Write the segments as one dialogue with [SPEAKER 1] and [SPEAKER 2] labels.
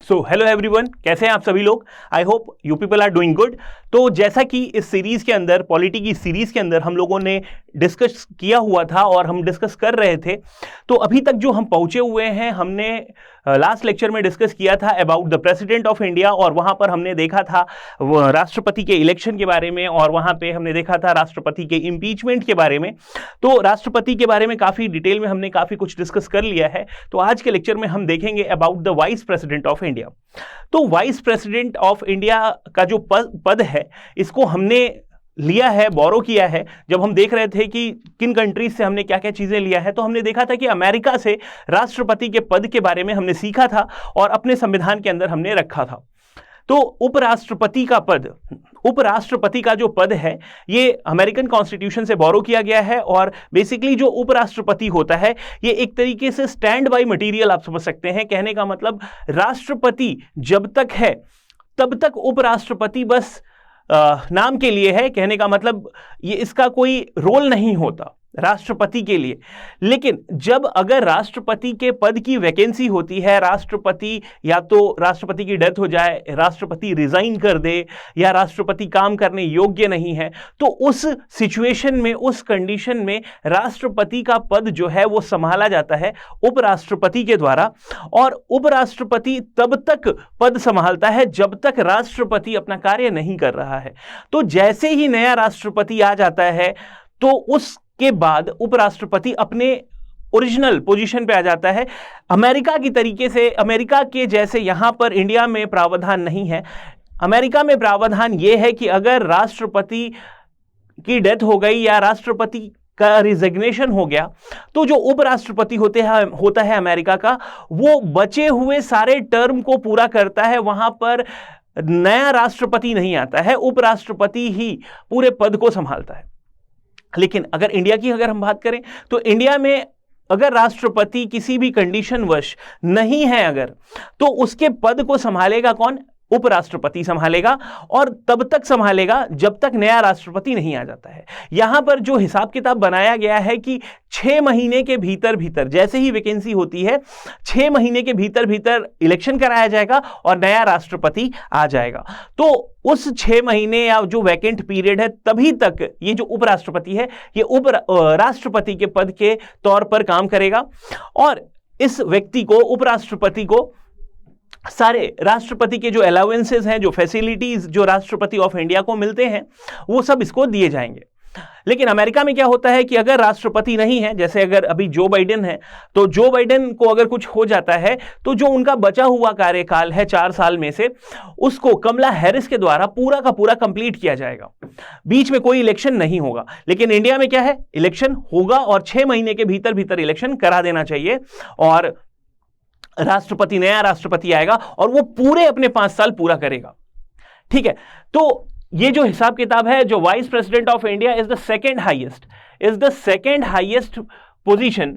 [SPEAKER 1] So hello everyone, कैसे हैं आप सभी लोग। I hope you people are doing good. तो जैसा कि इस सीरीज के अंदर, पॉलिटी की सीरीज के अंदर हम लोगों ने डिस्कस किया हुआ था और हम डिस्कस कर रहे थे, तो अभी तक जो हम पहुंचे हुए हैं, हमने लास्ट लेक्चर में डिस्कस किया था about the president of India, और वहां पर हमने देखा था राष्ट्रपति के इलेक्शन के बारे में, और वहां पे हमने देखा था राष्ट्रपति के इम्पीचमेंट के बारे में। तो राष्ट्रपति के बारे में काफी डिटेल में हमने काफी कुछ डिस्कस कर लिया है। तो आज के लेक्चर में हम देखेंगे about the vice president of India. तो वाइस प्रेसिडेंट ऑफ इंडिया का जो पद है, इसको हमने लिया है, बोरो किया है। जब हम देख रहे थे कि किन कंट्रीज से हमने क्या क्या चीजें लिया है, तो हमने देखा था कि अमेरिका से राष्ट्रपति के पद के बारे में हमने सीखा था और अपने संविधान के अंदर हमने रखा था। तो उपराष्ट्रपति का पद, उपराष्ट्रपति का जो पद है, ये अमेरिकन कॉन्स्टिट्यूशन से बोरो किया गया है। और बेसिकली जो उपराष्ट्रपति होता है, ये एक तरीके से स्टैंड बाय मटेरियल आप समझ सकते हैं। कहने का मतलब, राष्ट्रपति जब तक है तब तक उपराष्ट्रपति बस नाम के लिए है। कहने का मतलब, ये इसका कोई रोल नहीं होता राष्ट्रपति के लिए। लेकिन जब अगर राष्ट्रपति के पद की वैकेंसी होती है, राष्ट्रपति या तो राष्ट्रपति की डेथ हो जाए, राष्ट्रपति रिजाइन कर दे, या राष्ट्रपति काम करने योग्य नहीं है, तो उस सिचुएशन में, उस कंडीशन में राष्ट्रपति का पद जो है वो संभाला जाता है उपराष्ट्रपति के द्वारा। और उपराष्ट्रपति तब तक पद संभालता है जब तक राष्ट्रपति अपना कार्य नहीं कर रहा है। तो जैसे ही नया राष्ट्रपति आ जाता है, तो उसके बाद उपराष्ट्रपति अपने ओरिजिनल पोजीशन पे आ जाता है। अमेरिका की तरीके से, अमेरिका के जैसे यहां पर इंडिया में प्रावधान नहीं है। अमेरिका में प्रावधान यह है कि अगर राष्ट्रपति की डेथ हो गई या राष्ट्रपति का रिजिग्नेशन हो गया, तो जो उपराष्ट्रपति होता है अमेरिका का, वो बचे हुए सारे टर्म को पूरा करता है। वहां पर नया राष्ट्रपति नहीं आता है, उपराष्ट्रपति ही पूरे पद को संभालता है। लेकिन अगर इंडिया की हम बात करें, तो इंडिया में अगर राष्ट्रपति किसी भी कंडीशन वश नहीं है अगर, तो उसके पद को संभालेगा कौन? उपराष्ट्रपति संभालेगा, और तब तक संभालेगा जब तक नया राष्ट्रपति नहीं आ जाता है। यहां पर जो हिसाब किताब बनाया गया है कि 6 महीने के भीतर भीतर, जैसे ही वैकेंसी होती है, 6 महीने के भीतर भीतर इलेक्शन कराया जाएगा और नया राष्ट्रपति आ जाएगा। तो उस 6 महीने या जो वैकेंट पीरियड है, तभी तक ये जो उपराष्ट्रपति है, ये राष्ट्रपति के पद के तौर पर काम करेगा। और इस व्यक्ति को, उपराष्ट्रपति को, सारे राष्ट्रपति के जो अलाउंसेस हैं, जो फैसिलिटीज जो राष्ट्रपति ऑफ इंडिया को मिलते हैं, वो सब इसको दिए जाएंगे। लेकिन अमेरिका में क्या होता है कि अगर राष्ट्रपति नहीं है, जैसे अगर अभी जो बाइडेन है, तो जो बाइडेन को अगर कुछ हो जाता है, तो जो उनका बचा हुआ कार्यकाल है 4 साल में से, उसको कमला हैरिस के द्वारा पूरा का पूरा कंप्लीट किया जाएगा। बीच में कोई इलेक्शन नहीं होगा। लेकिन इंडिया में क्या है, इलेक्शन होगा और 6 महीने के भीतर भीतर इलेक्शन करा देना चाहिए, और राष्ट्रपति, नया राष्ट्रपति आएगा और वो पूरे अपने 5 साल पूरा करेगा। ठीक है। तो ये जो हिसाब किताब है, जो vice president of India is the second highest position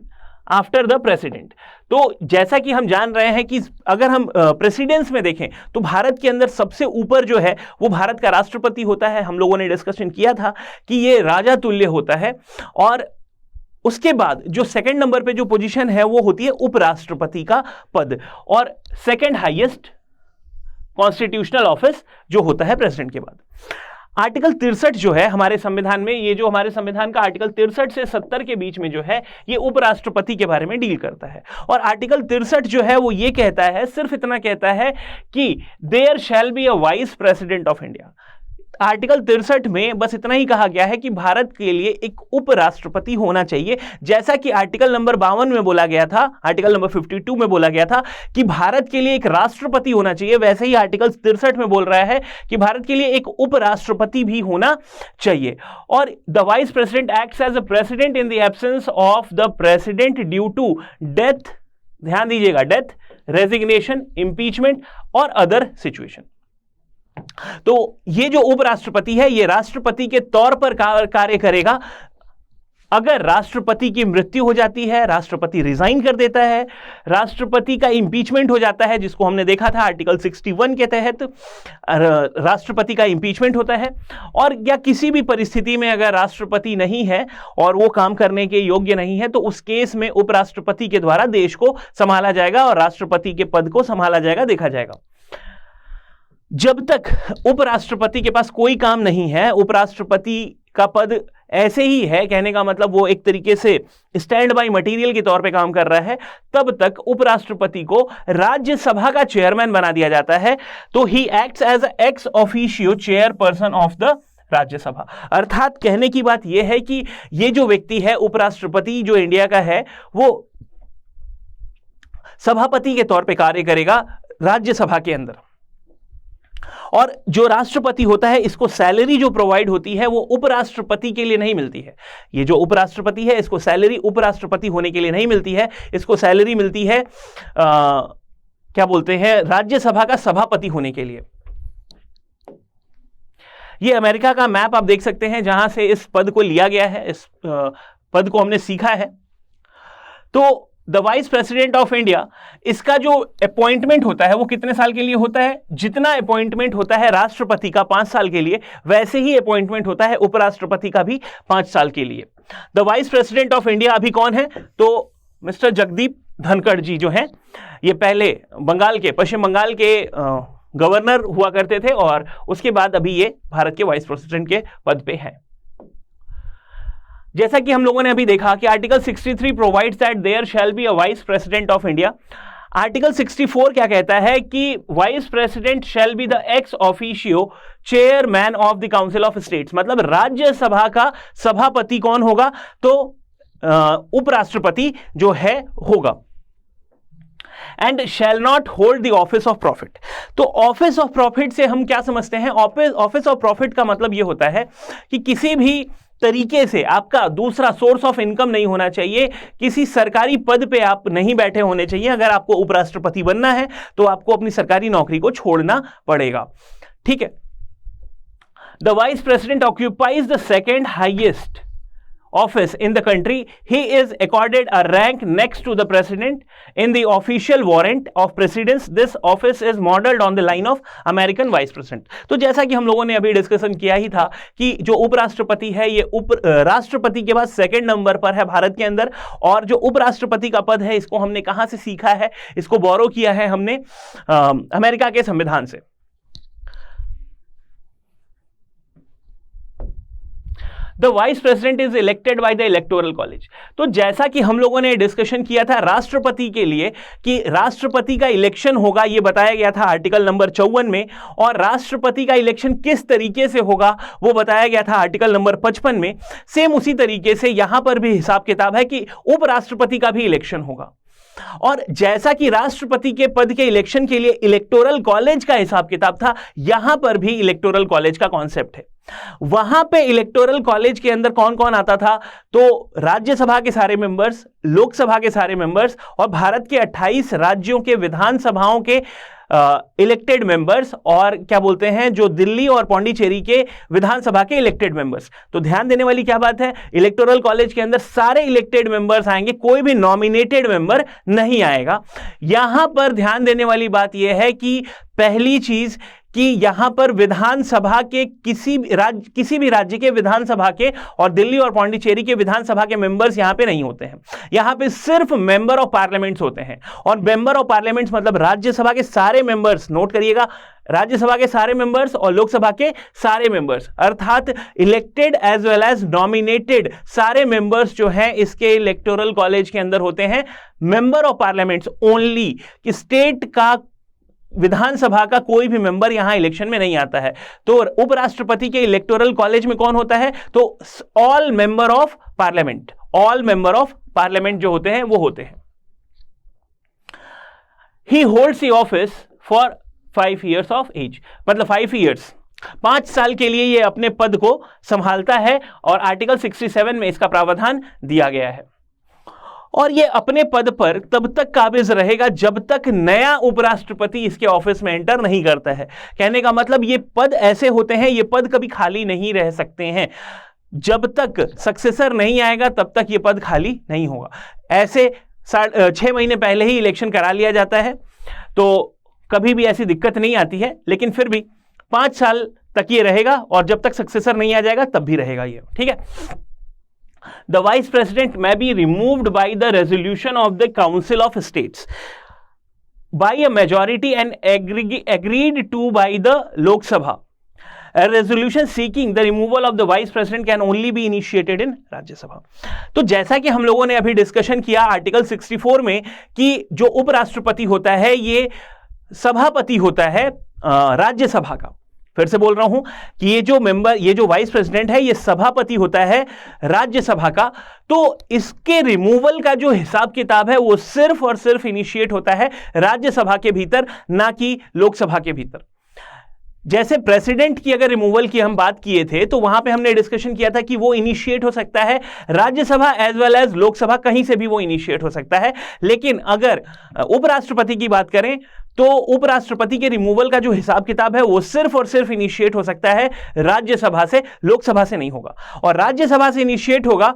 [SPEAKER 1] after the president. तो जैसा कि हम जान रहे हैं कि अगर हम प्रेसिडेंस में देखें, तो भारत के अंदर सबसे ऊपर जो है वो भारत का राष्ट्रपति होता है। हम लोगों ने डिस्कशन किया था कि ये राजा तुल्य होता है। और उसके बाद जो सेकंड नंबर पे जो पोजीशन है, वो होती है उपराष्ट्रपति का पद, और सेकंड हाईएस्ट कॉन्स्टिट्यूशनल ऑफिस जो होता है प्रेसिडेंट के बाद। आर्टिकल 63 जो है हमारे संविधान में, ये जो हमारे संविधान का आर्टिकल 63 से 70 के बीच में जो है, ये उपराष्ट्रपति के बारे में डील करता है। और आर्टिकल 63 जो है वो ये कहता है, सिर्फ इतना कहता है कि there shall be a vice president of India. Article 63 में बस इतना ही कहा गया है कि भारत के लिए एक उपराष्ट्रपति होना चाहिए। जैसा कि आर्टिकल नंबर 52 में बोला गया था, आर्टिकल नंबर 52 में बोला गया था कि भारत के लिए एक राष्ट्रपति होना चाहिए, वैसे ही आर्टिकल 63 में बोल रहा है कि भारत के लिए एक उपराष्ट्रपति भी होना चाहिए। और the vice president acts as a president in the absence of the president due to death, ध्यान दीजिएगा, डेथ, रेजिग्नेशन, इंपीचमेंट और अदर सिचुएशन। तो ये जो उपराष्ट्रपति है, ये राष्ट्रपति के तौर पर कार्य करेगा अगर राष्ट्रपति की मृत्यु हो जाती है, राष्ट्रपति रिजाइन कर देता है, राष्ट्रपति का इंपीचमेंट हो जाता है, जिसको हमने देखा था आर्टिकल 61 के तहत राष्ट्रपति का इंपीचमेंट होता है, और या किसी भी परिस्थिति में अगर राष्ट्रपति नहीं है और वो काम करने के योग्य नहीं है, तो उस केस में उपराष्ट्रपति के द्वारा देश को संभाला जाएगा और राष्ट्रपति के पद को संभाला जाएगा, देखा जाएगा। जब तक उपराष्ट्रपति के पास कोई काम नहीं है, उपराष्ट्रपति का पद ऐसे ही है, कहने का मतलब वो एक तरीके से स्टैंड बाय मटेरियल के तौर पे काम कर रहा है, तब तक उपराष्ट्रपति को राज्यसभा का चेयरमैन बना दिया जाता है। तो ही acts as ex officio chairperson of the Rajya Sabha. अर्थात कहने की बात यह है कि ये जो व्यक्ति है, उपराष्ट्रपति जो इंडिया का है, वो सभापति के तौर पे कार्य करेगा राज्यसभा के अंदर। और जो राष्ट्रपति होता है, इसको सैलरी जो प्रोवाइड होती है वो उपराष्ट्रपति के लिए नहीं मिलती है। ये जो उपराष्ट्रपति है, इसको सैलरी उपराष्ट्रपति होने के लिए नहीं मिलती है, इसको सैलरी मिलती है क्या बोलते हैं, राज्यसभा का सभापति होने के लिए। ये अमेरिका का मैप आप देख सकते हैं, जहां से इस पद को लिया गया है, इस पद को हमने सीखा है। तो the vice president of India, इसका जो अपॉइंटमेंट होता है वो कितने साल के लिए होता है? जितना अपॉइंटमेंट होता है राष्ट्रपति का 5 साल के लिए, वैसे ही अपॉइंटमेंट होता है उपराष्ट्रपति का भी 5 साल के लिए। The vice president of India अभी कौन है? तो मिस्टर जगदीप धनखड़ जी जो हैं, ये पहले बंगाल के, पश्चिम बंगाल के गवर्नर हुआ करते थे और उसके बाद अभी ये भारत के वाइस प्रेसिडेंट के पद पे हैं। जैसा कि हम लोगों ने अभी देखा कि article 63 provides that there shall be a vice president of India. Article 64 क्या कहता है कि vice president shall be the ex officio chairman of the council of states. मतलब राज्यसभा का सभापति कौन होगा? तो उपराष्ट्रपति जो है होगा। And shall not hold the office of profit. तो ऑफिस ऑफ प्रॉफिट से हम क्या समझते हैं? ऑफिस ऑफ प्रॉफिट का मतलब यह होता है कि किसी भी तरीके से आपका दूसरा सोर्स ऑफ इनकम नहीं होना चाहिए, किसी सरकारी पद पे आप नहीं बैठे होने चाहिए। अगर आपको उपराष्ट्रपति बनना है तो आपको अपनी सरकारी नौकरी को छोड़ना पड़ेगा, ठीक है। The vice president occupies the second highest office in the country. He is accorded a rank next to the president in the official warrant of precedence. This office is modeled on the line of American vice president. तो जैसा कि हम लोगों ने अभी discussion किया ही था कि जो उपराष्ट्रपति है ये राष्ट्रपति के बाद सेकंड नंबर पर है भारत के अंदर, और जो उपराष्ट्रपति का पद है इसको हमने कहां से सीखा है? इसको बोरो किया है हमने अमेरिका के संविधान से। The vice president is elected by the electoral college. तो जैसा कि हम लोगों ने डिस्कशन किया था राष्ट्रपति के लिए कि राष्ट्रपति का इलेक्शन होगा, ये बताया गया था आर्टिकल नंबर 54 में, और राष्ट्रपति का इलेक्शन किस तरीके से होगा वो बताया गया था आर्टिकल नंबर 55 में। सेम उसी तरीके से यहां पर भी हिसाब किताब है कि उपराष्ट्रपति का भी इलेक्शन होगा। और जैसा कि राष्ट्रपति के पद के इलेक्शन के लिए इलेक्टोरल कॉलेज का हिसाब किताब था, यहां पर भी इलेक्टोरल कॉलेज का कॉन्सेप्ट है। वहां पे इलेक्टोरल कॉलेज के अंदर कौन कौन आता था? तो राज्यसभा के सारे मेंबर्स, लोकसभा के सारे मेंबर्स और भारत के 28 राज्यों के विधानसभाओं के इलेक्टेड मेंबर्स, और क्या बोलते हैं जो दिल्ली और पौंडीचेरी के विधानसभा के इलेक्टेड मेंबर्स। तो ध्यान देने वाली क्या बात है? इलेक्टोरल कॉलेज के अंदर सारे इलेक्टेड मेंबर्स आएंगे, कोई भी नॉमिनेटेड मेंबर नहीं आएगा। यहां पर ध्यान देने वाली बात यह है कि पहली चीज कि यहां पर विधानसभा के किसी भी राज्य के विधानसभा के और दिल्ली और पौंडीचेरी के विधानसभा के मेंबर्स यहां पे नहीं होते हैं। यहां पे सिर्फ मेंबर ऑफ पार्लियामेंट्स होते हैं, और मेंबर ऑफ पार्लियामेंट्स मतलब राज्यसभा के सारे मेंबर्स, नोट करिएगा, राज्यसभा के सारे मेंबर्स और लोकसभा के सारे मेंबर्स, अर्थात elected as well as nominated सारे मेंबर्स जो हैं इसके इलेक्टोरल कॉलेज के अंदर होते हैं। मेंबर ऑफ पार्लियामेंट्स ओनली, कि स्टेट का विधानसभा का कोई भी मेंबर यहां इलेक्शन में नहीं आता है। तो उपराष्ट्रपति के इलेक्टोरल कॉलेज में कौन होता है? तो all member of parliament, all member of parliament जो होते हैं वो होते हैं। He holds the office for 5 years of age, मतलब 5 years, 5 साल के लिए ये अपने पद को संभालता है, और आर्टिकल 67 में इसका प्रावधान दिया गया है। और ये अपने पद पर तब तक काबिज रहेगा जब तक नया उपराष्ट्रपति इसके ऑफिस में एंटर नहीं करता है। कहने का मतलब ये पद ऐसे होते हैं, ये पद कभी खाली नहीं रह सकते हैं। जब तक सक्सेसर नहीं आएगा तब तक यह पद खाली नहीं होगा। ऐसे 6 महीने पहले ही इलेक्शन करा लिया जाता है, तो कभी भी ऐसी दिक्कत नहीं आती है, लेकिन फिर भी 5 साल तक ये रहेगा और जब तक सक्सेसर नहीं आ जाएगा तब भी रहेगा ये, ठीक है। The vice president may be removed by the resolution of the Council of States by a majority and agreed to by the Lok Sabha. A resolution seeking the removal of the vice president can only be initiated in राज्य सभा। तो जैसा कि हम लोगों ने अभी discussion किया आर्टिकल 64 में कि जो उपराष्ट्रपति होता है ये सभापति होता है राज्यसभा का। फिर से बोल रहा हूं कि ये जो वाइस प्रेसिडेंट है ये सभापति होता है राज्यसभा का। तो इसके रिमूवल का जो हिसाब किताब है वो सिर्फ और सिर्फ इनिशिएट होता है राज्यसभा के भीतर, ना कि लोकसभा के भीतर। जैसे प्रेसिडेंट की अगर रिमूवल की हम बात किए थे तो वहां पे हमने डिस्कशन किया था कि वो इनिशिएट हो सकता है Rajya Sabha as well as Lok Sabha, कहीं से भी वो इनिशिएट हो सकता है। लेकिन अगर उपराष्ट्रपति की बात करें तो उपराष्ट्रपति के रिमूवल का जो हिसाब किताब है वो सिर्फ और सिर्फ इनिशिएट हो सकता है राज्यसभा से, लोकसभा से नहीं होगा। और राज्यसभा से इनिशिएट होगा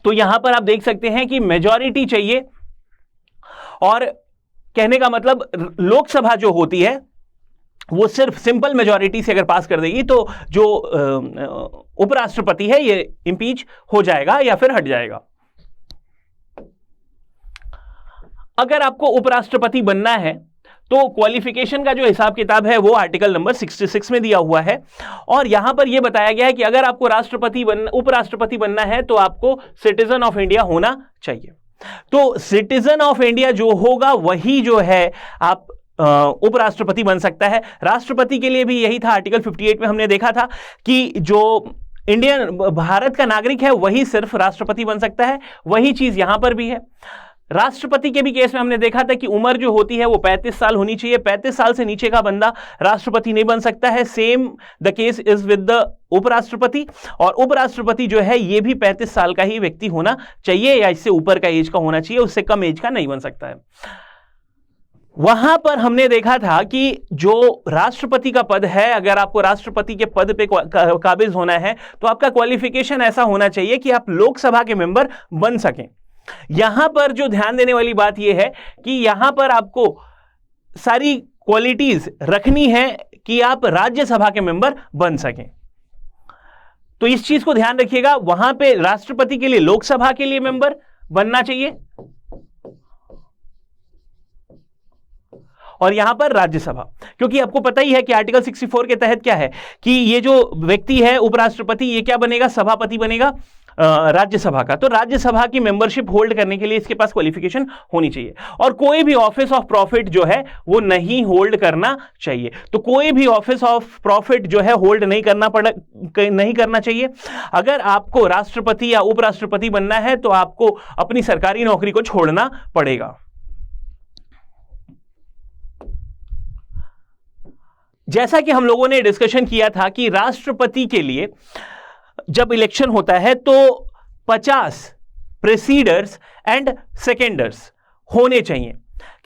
[SPEAKER 1] तो यहां पर आप देख सकते हैं कि मेजॉरिटी चाहिए, और कहने का मतलब लोकसभा जो होती है वो सिर्फ सिंपल मेजॉरिटी से अगर पास कर देगी तो जो उपराष्ट्रपति है ये इंपीच हो जाएगा या फिर हट जाएगा। अगर आपको उपराष्ट्रपति बनना है तो क्वालिफिकेशन का जो हिसाब किताब है वो आर्टिकल नंबर 66 में दिया हुआ है, और यहां पर यह बताया गया है कि अगर आपको उपराष्ट्रपति बनना है तो आपको सिटीजन ऑफ इंडिया होना चाहिए। तो सिटीजन ऑफ इंडिया जो होगा वही जो है आप उपराष्ट्रपति बन सकता है। राष्ट्रपति के लिए भी यही था, आर्टिकल 58 में हमने देखा था कि जो भारत का नागरिक है वही सिर्फ राष्ट्रपति बन सकता है। वही चीज यहां पर भी है। राष्ट्रपति के भी केस में हमने देखा था कि उम्र जो होती है वो 35 साल होनी चाहिए। 35 साल से नीचे का बंदा राष्ट्रपति नहीं बन सकता है। Same the case is with the उपराष्ट्रपति, और उपराष्ट्रपति जो है ये भी 35 साल का ही व्यक्ति होना चाहिए या इससे ऊपर का एज का होना चाहिए, उससे कम एज का नहीं बन सकता है। वहां पर हमने देखा था कि जो राष्ट्रपति का पद है, अगर आपको राष्ट्रपति के पद पे काबिज होना है तो आपका क्वालिफिकेशन ऐसा होना चाहिए कि आप लोकसभा के मेंबर बन सकें। यहां पर जो ध्यान देने वाली बात यह है कि यहां पर आपको सारी क्वालिटीज रखनी है कि आप राज्यसभा के मेंबर बन सकें। तो इस चीज को ध्यान रखिएगा, वहां पे राष्ट्रपति के लिए लोकसभा के लिए मेंबर बनना चाहिए और यहां पर राज्यसभा, क्योंकि आपको पता ही है कि आर्टिकल 64 के तहत क्या है कि ये जो व्यक्ति है उपराष्ट्रपति ये क्या बनेगा, सभापति बनेगा राज्यसभा का। तो राज्यसभा की मेंबरशिप होल्ड करने के लिए इसके पास क्वालिफिकेशन होनी चाहिए, और कोई भी ऑफिस ऑफ प्रॉफिट जो है वो नहीं होल्ड करना चाहिए। तो कोई भी ऑफिस ऑफ प्रॉफिट जो है होल्ड नहीं करना चाहिए। अगर आपको राष्ट्रपति या उपराष्ट्रपति बनना है तो आपको अपनी सरकारी नौकरी को छोड़ना पड़ेगा। जैसा कि हम लोगों ने डिस्कशन किया था कि राष्ट्रपति के लिए जब इलेक्शन होता है तो 50 प्रेसीडर्स एंड सेकेंडर्स होने चाहिए।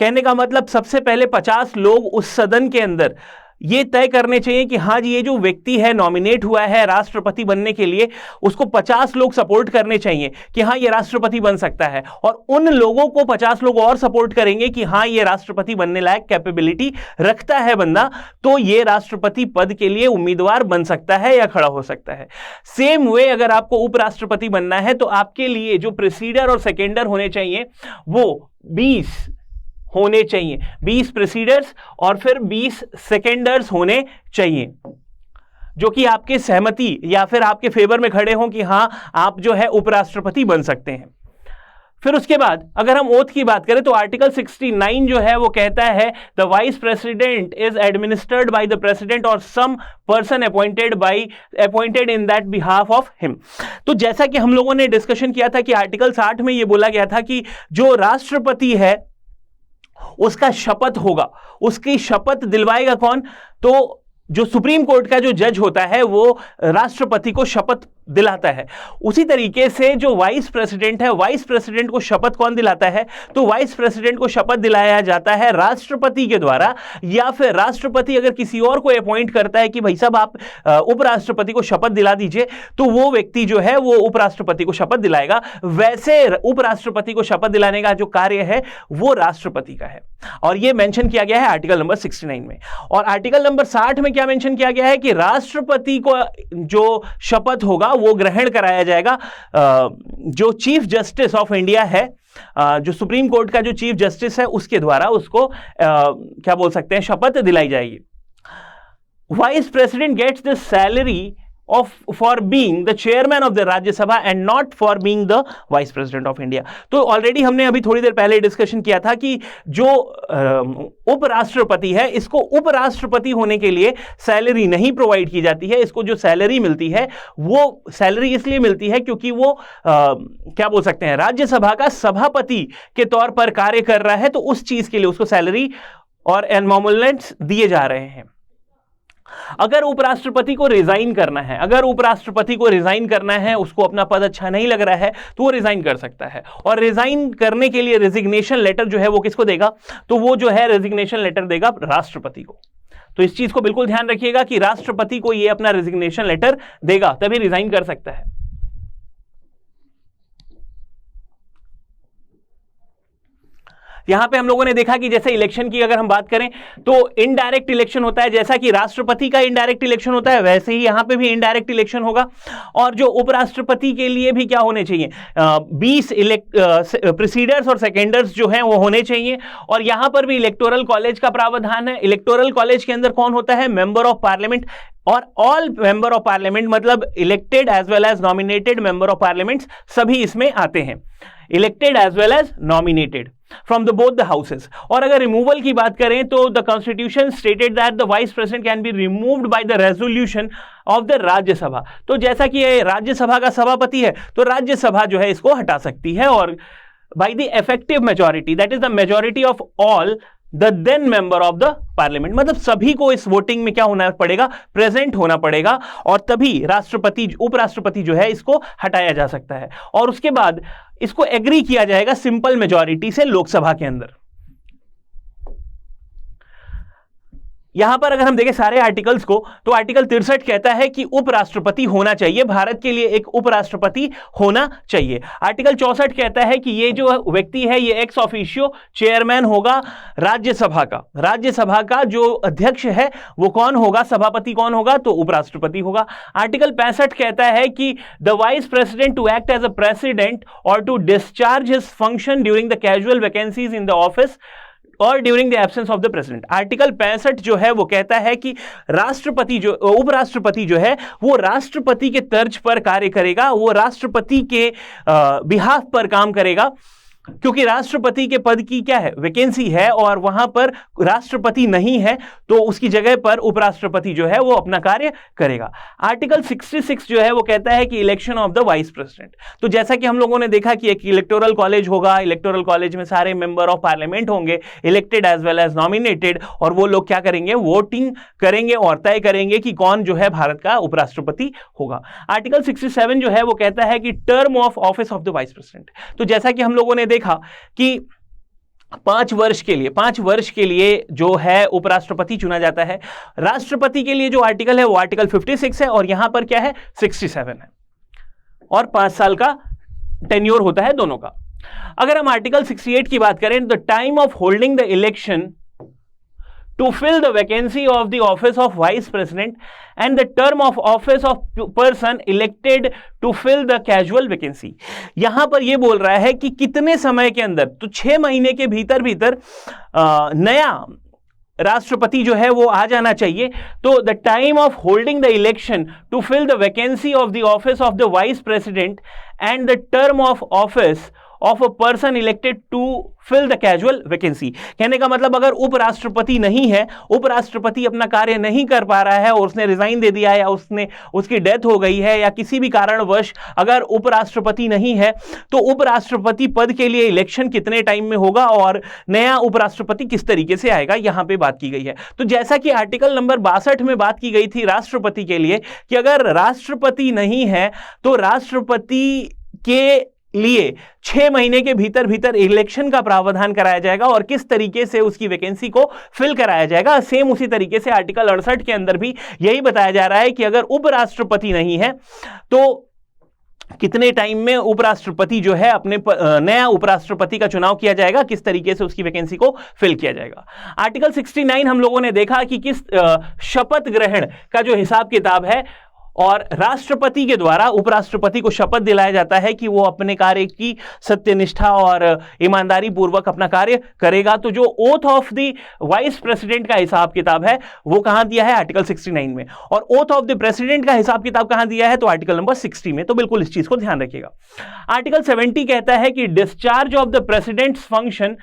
[SPEAKER 1] कहने का मतलब सबसे पहले 50 लोग उस सदन के अंदर ये तय करने चाहिए कि हाँ जी ये जो व्यक्ति है नॉमिनेट हुआ है राष्ट्रपति बनने के लिए, उसको 50 लोग सपोर्ट करने चाहिए कि हाँ ये राष्ट्रपति बन सकता है, और उन लोगों को 50 लोग और सपोर्ट करेंगे कि हाँ ये राष्ट्रपति बनने लायक कैपेबिलिटी रखता है बंदा, तो ये राष्ट्रपति पद के लिए उम्मीदवार बन सकता है या खड़ा हो सकता है। सेम वे अगर आपको उपराष्ट्रपति बनना है तो आपके लिए जो प्रेसीडर और सेकेंडर होने चाहिए वो 20 होने चाहिए, 20 प्रेसीडर्स और फिर 20 सेकेंडर्स होने चाहिए, जो कि आपके सहमति या फिर आपके फेवर में खड़े हों कि हां आप जो है उपराष्ट्रपति बन सकते हैं। फिर उसके बाद अगर हम ओथ की बात करें तो आर्टिकल 69 जो है वो कहता है the vice president is administered by the president और some person appointed in that behalf of him. तो जैसा कि हम लोगों ने डिस्कशन किया था कि आर्टिकल 60 में ये बोला गया था कि जो राष्ट्रपति है उसका शपथ होगा, उसकी शपथ दिलवाएगा कौन, तो जो सुप्रीम कोर्ट का जो जज होता है वो राष्ट्रपति को शपथ दिलाता है। उसी तरीके से जो वाइस प्रेसिडेंट है, वाइस प्रेसिडेंट को शपथ कौन दिलाता है? तो वाइस प्रेसिडेंट को शपथ दिलाया जाता है राष्ट्रपति के द्वारा, या फिर राष्ट्रपति अगर किसी और को अपॉइंट करता है कि भाई साहब आप उपराष्ट्रपति को शपथ दिला दीजिए, तो वो व्यक्ति जो है वो उपराष्ट्रपति को शपथ दिलाएगा। वैसे उपराष्ट्रपति को शपथ दिलाने का जो कार्य है वो राष्ट्रपति का है, और ये मेंशन किया गया है आर्टिकल नंबर 69 में। और आर्टिकल नंबर 60 में क्या मेंशन किया गया है कि राष्ट्रपति को जो शपथ होगा वो ग्रहण कराया जाएगा जो चीफ जस्टिस ऑफ इंडिया है, जो सुप्रीम कोर्ट का जो चीफ जस्टिस है उसके द्वारा उसको क्या बोल सकते हैं, शपथ दिलाई जाएगी। Vice president gets the salary for being the chairman of the Rajya Sabha and not for being the vice president of India. तो ऑलरेडी हमने अभी थोड़ी देर पहले डिस्कशन किया था कि जो उपराष्ट्रपति है, इसको उपराष्ट्रपति होने के लिए सैलरी नहीं प्रोवाइड की जाती है। इसको जो सैलरी मिलती है वो सैलरी इसलिए मिलती है क्योंकि वो क्या बोल सकते हैं, राज्यसभा का सभापति के तौर पर कार्य कर रहा है, तो उस चीज के लिए उसको सैलरी और एनमोमुलेंट्स दिए जा रहे हैं। अगर उपराष्ट्रपति को रिजाइन करना है, अगर उपराष्ट्रपति को रिजाइन करना है, उसको अपना पद अच्छा नहीं लग रहा है, तो वो रिजाइन कर सकता है। और रिजाइन करने के लिए रेजिग्नेशन लेटर जो है वो किसको देगा? तो वो जो है रेजिग्नेशन लेटर देगा राष्ट्रपति को। तो इस चीज को बिल्कुल ध्यान रखिएगा कि राष्ट्रपति को ये अपना रेजिग्नेशन लेटर देगा, तभी रिजाइन कर सकता है। यहां पे हम लोगों ने देखा कि जैसे इलेक्शन की अगर हम बात करें तो इनडायरेक्ट इलेक्शन होता है, जैसा कि राष्ट्रपति का इनडायरेक्ट इलेक्शन होता है वैसे ही यहां पे भी इनडायरेक्ट इलेक्शन होगा। और जो उपराष्ट्रपति के लिए भी क्या होने चाहिए, 20 प्रीसीडर्स और सेकेंडर्स जो हैं वो होने चाहिए। और यहां पर भी इलेक्टोरल कॉलेज का प्रावधान है। इलेक्टोरल कॉलेज के अंदर कौन होता है? मेंबर ऑफ पार्लियामेंट, और ऑल मेंबर ऑफ पार्लियामेंट मतलब elected as well as nominated member of parliament सभी इसमें आते हैं, elected as well as nominated from the both the houses. और अगर रिमूवल की बात करें तो the constitution stated that the vice president can be removed by the resolution of the Rajya Sabha. तो जैसा कि ये राज्यसभा का सभापति है तो राज्यसभा जो है इसको हटा सकती है, और by the effective majority, that is the majority of all the then member of the parliament, मतलब सभी को इस वोटिंग में क्या होना पड़ेगा? प्रेजेंट होना पड़ेगा, और तभी राष्ट्रपति उपराष्ट्रपति जो है इसको हटाया जा सकता है। और उसके बाद इसको एग्री किया जाएगा सिंपल मेजॉरिटी से लोकसभा के अंदर। यहां पर अगर हम देखें सारे आर्टिकल्स को, तो आर्टिकल 63 कहता है कि उपराष्ट्रपति होना चाहिए, भारत के लिए एक उपराष्ट्रपति होना चाहिए। आर्टिकल 64 कहता है कि ये जो व्यक्ति है ये एक्स ऑफिशियो चेयरमैन होगा राज्यसभा का। राज्यसभा का जो अध्यक्ष है वो कौन होगा? सभापति कौन होगा? तो उपराष्ट्रपति होगा। आर्टिकल 65 कहता है कि the vice president to act as a president और to discharge his function during the casual vacancies in the office और during the absence of the president. Article 65 जो है वो कहता है कि राष्ट्रपति जो उपराष्ट्रपति जो है वो राष्ट्रपति के तर्ज पर कार्य करेगा, वो राष्ट्रपति के बिहाफ पर काम करेगा, क्योंकि राष्ट्रपति के पद की क्या है? वैकेंसी है, और वहां पर राष्ट्रपति नहीं है तो उसकी जगह पर उपराष्ट्रपति जो है वो अपना कार्य करेगा। आर्टिकल 66 जो है वो कहता है कि election of the vice president. तो जैसा कि हम लोगों ने देखा कि एक इलेक्टोरल कॉलेज होगा, इलेक्टोरल कॉलेज में सारे मेंबर ऑफ पार्लियामेंट होंगे, elected as well as nominated, और वो लोग क्या करेंगे? वोटिंग करेंगे और तय करेंगे कि कौन जो है भारत का उपराष्ट्रपति होगा। आर्टिकल 67 जो है वो कहता है कि term of office of the vice president. तो जैसा कि हम लोगों ने देखा कि 5 वर्ष के लिए जो है उपराष्ट्रपति चुना जाता है। राष्ट्रपति के लिए जो आर्टिकल है वो आर्टिकल 56 है, और यहां पर क्या है? 67 है, और 5 साल का टेन्योर होता है दोनों का। अगर हम आर्टिकल 68 की बात करें, the time of holding the election to fill the vacancy of the office of vice president and the term of office of person elected to fill the casual vacancy। यहां पर यह बोल रहा है कि कितने समय के अंदर, तो 6 महीने के भीतर नया राष्ट्रपति जो है वो आ जाना चाहिए। तो the time of holding the election to fill the vacancy of the office of the vice president and the term of office of a person elected to fill the casual vacancy. कहने का मतलब अगर उपराष्ट्रपति नहीं है, उपराष्ट्रपति अपना कार्य नहीं कर पा रहा है और उसने रिजाइन दे दिया है या उसकी डेथ हो गई है या किसी भी कारणवश अगर उपराष्ट्रपति नहीं है, तो उपराष्ट्रपति पद के लिए इलेक्शन कितने टाइम में होगा और नया उपराष्ट्रपति किस तरीके से आएगा, यहां पे बात की गई है। तो जैसा कि आर्टिकल नंबर 62 में बात की गई थी राष्ट्रपति के लिए कि अगर राष्ट्रपति नहीं है तो राष्ट्रपति के लिए 6 महीने के भीतर भीतर इलेक्शन का प्रावधान कराया जाएगा और किस तरीके से उसकी वैकेंसी को फिल कराया जाएगा। सेम उसी तरीके से आर्टिकल 68 के अंदर भी यही बताया जा रहा है कि अगर उपराष्ट्रपति नहीं है तो कितने टाइम में उपराष्ट्रपति जो है अपने नया उपराष्ट्रपति का चुनाव किया जाएगा, किस तरीके से उसकी वैकेंसी को फिल किया जाएगा। आर्टिकल 69 हम लोगों ने देखा कि किस शपथ ग्रहण का जो हिसाब किताब है और राष्ट्रपति के द्वारा उपराष्ट्रपति को शपथ दिलाया जाता है कि वो अपने कार्य की सत्यनिष्ठा और ईमानदारी पूर्वक अपना कार्य करेगा। तो जो oath of the vice president का हिसाब किताब है वो कहां दिया है, आर्टिकल 69 में, और ओथ ऑफ द प्रेसिडेंट का हिसाब किताब कहां दिया है, तो आर्टिकल नंबर 60 में। तो बिल्कुल इस चीज को ध्यान रखिएगा। आर्टिकल 70 कहता है कि discharge of the president's function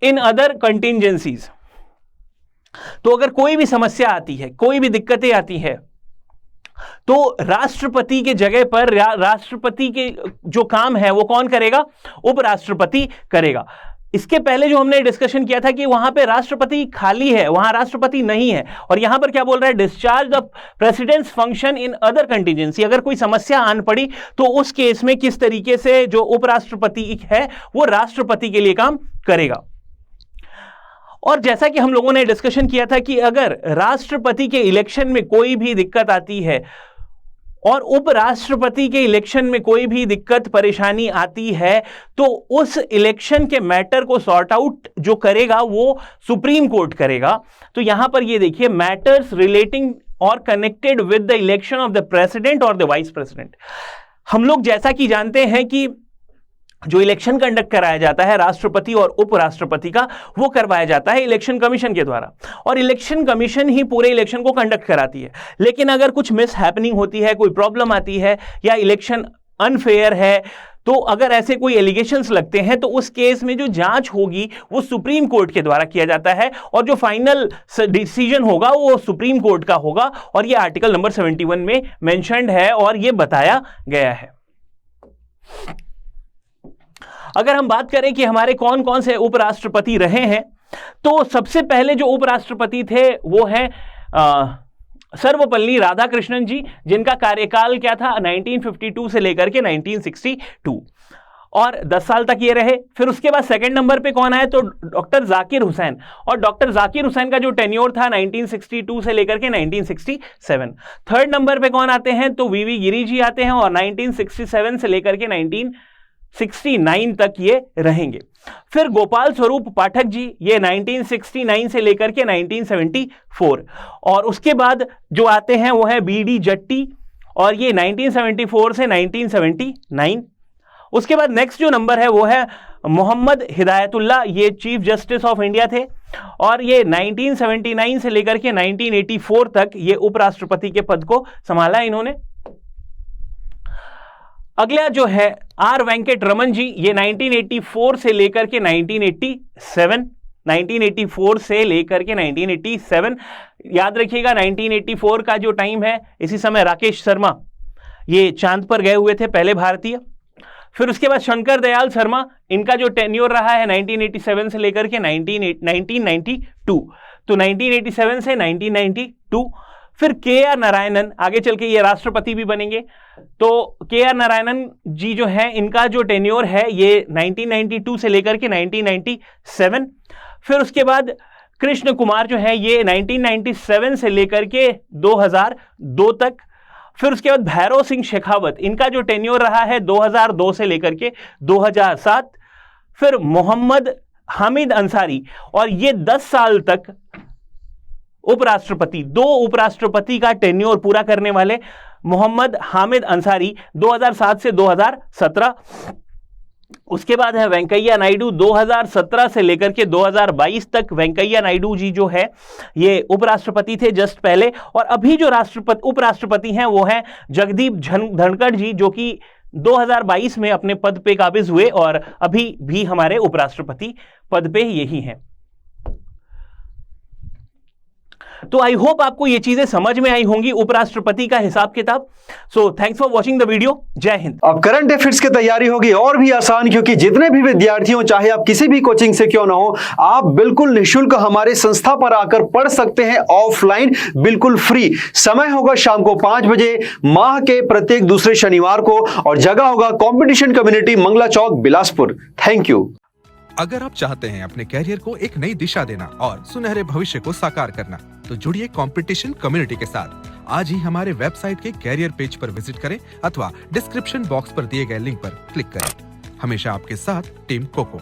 [SPEAKER 1] in other contingencies. तो अगर कोई भी समस्या आती है, कोई भी दिक्कतें आती है, तो राष्ट्रपति के जगह पर राष्ट्रपति के जो काम है वो कौन करेगा, उपराष्ट्रपति करेगा। इसके पहले जो हमने डिस्कशन किया था कि वहां पे राष्ट्रपति खाली है, वहां राष्ट्रपति नहीं है, और यहां पर क्या बोल रहा है, discharge the president's function in other contingency. अगर कोई समस्या आन पड़ी तो उस केस में किस तरीके से जो उपराष्ट्रपति है वो राष्ट्रपति के लिए काम करेगा। और जैसा कि हम लोगों ने डिस्कशन किया था कि अगर राष्ट्रपति के इलेक्शन में कोई भी दिक्कत आती है और उपराष्ट्रपति के इलेक्शन में कोई भी दिक्कत परेशानी आती है तो उस इलेक्शन के मैटर को सॉर्ट आउट जो करेगा वो सुप्रीम कोर्ट करेगा। तो यहां पर ये देखिए, मैटर्स रिलेटिंग और connected with the election of the president और द वाइस प्रेसिडेंट। हम लोग जैसा कि जानते हैं कि जो इलेक्शन कंडक्ट कराया जाता है राष्ट्रपति और उपराष्ट्रपति का, वो करवाया जाता है इलेक्शन कमीशन के द्वारा, और इलेक्शन कमीशन ही पूरे इलेक्शन को कंडक्ट कराती है। लेकिन अगर कुछ मिस हैपनिंग होती है, कोई प्रॉब्लम आती है या इलेक्शन अनफेयर है, तो अगर ऐसे कोई एलिगेशंस लगते हैं तो उस केस में जो जांच होगी वो सुप्रीम कोर्ट के द्वारा किया जाता है और जो फाइनल डिसीजन होगा वो सुप्रीम कोर्ट का होगा। और ये आर्टिकल नंबर 71 में मेंशन्ड है और ये बताया गया है। अगर हम बात करें कि हमारे कौन कौन से उपराष्ट्रपति रहे हैं, तो सबसे पहले जो उपराष्ट्रपति थे वो है सर्वपल्ली राधाकृष्णन जी, जिनका कार्यकाल क्या था, 1952 से लेकर के 1962, और 10 साल तक ये रहे। फिर उसके बाद सेकंड नंबर पे कौन आए, तो डॉक्टर जाकिर हुसैन, और डॉक्टर जाकिर हुसैन का जो टेन्योर था 1962 से लेकर के 1967। थर्ड नंबर पे कौन आते हैं, तो वीवी गिरी जी आते हैं और 1967 से लेकर के 1969 तक ये रहेंगे। फिर गोपाल स्वरूप पाठक जी, ये 1969 से लेकर के 1974, और उसके बाद जो आते हैं वो है बीडी जट्टी, और ये 1974 से 1979। उसके बाद नेक्स्ट जो नंबर है वो है मोहम्मद हिदायतुल्लाह, ये चीफ जस्टिस ऑफ इंडिया थे, और ये 1979 से लेकर के 1984 तक ये उपराष्ट्रपति के पद को संभाला इन्होंने। अगला जो है आर वेंकट रमन जी, ये 1984 से लेकर के 1984 से लेकर के 1987। याद रखिएगा 1984 का जो टाइम है, इसी समय राकेश शर्मा ये चांद पर गए हुए थे, पहले भारतीय। फिर उसके बाद शंकर दयाल शर्मा, इनका जो टेन्योर रहा है 1987 से लेकर के 1992, तो 1987 से 1992। फिर के आर नारायणन, आगे चल के ये राष्ट्रपति भी बनेंगे, तो के आर नारायणन जी जो है इनका जो टेन्योर है ये 1992 से लेकर के 1997। फिर उसके बाद कृष्ण कुमार जो है ये 1997 से लेकर के 2002 तक। फिर उसके बाद भैरव सिंह शेखावत, इनका जो टेन्योर रहा है 2002 से लेकर के 2007। फिर मोहम्मद हामिद अंसारी, और ये 10 साल तक उपराष्ट्रपति, 2 उपराष्ट्रपति का टेन्योर पूरा करने वाले मोहम्मद हामिद अंसारी 2007 से 2017। उसके बाद है वेंकैया नायडू, 2017 से लेकर के 2022 तक वेंकैया नायडू जी जो है ये उपराष्ट्रपति थे जस्ट पहले। और अभी जो उपराष्ट्रपति हैं वो हैं जगदीप धनखड़ जी, जो कि 2022 में अपने पद पे काबिज हुए और अभी भी हमारे उपराष्ट्रपति पद पे यही हैं। तो आई होप आपको ये चीजें समझ में आई होंगी, उपराष्ट्रपति का हिसाब किताब। So thanks for watching the video. जय हिंद।
[SPEAKER 2] अब करंट अफेयर्स की तैयारी होगी और भी आसान, क्योंकि जितने भी विद्यार्थी हो, चाहे आप किसी भी कोचिंग से क्यों ना हो, आप बिल्कुल निःशुल्क हमारे संस्था पर आकर पढ़ सकते हैं ऑफलाइन, बिल्कुल फ्री। समय होगा शाम को 5 बजे माह के प्रत्येक दूसरे शनिवार को, और जगह होगा competition community, Mangala Chowk, Bilaspur. Thank you.
[SPEAKER 3] अगर आप चाहते हैं अपने कैरियर को एक नई दिशा देना और सुनहरे भविष्य को साकार करना, तो जुड़िए कंपटीशन कम्युनिटी के साथ। आज ही हमारे वेबसाइट के कैरियर पेज पर विजिट करें अथवा डिस्क्रिप्शन बॉक्स पर दिए गए लिंक पर क्लिक करें। हमेशा आपके साथ टीम कोको।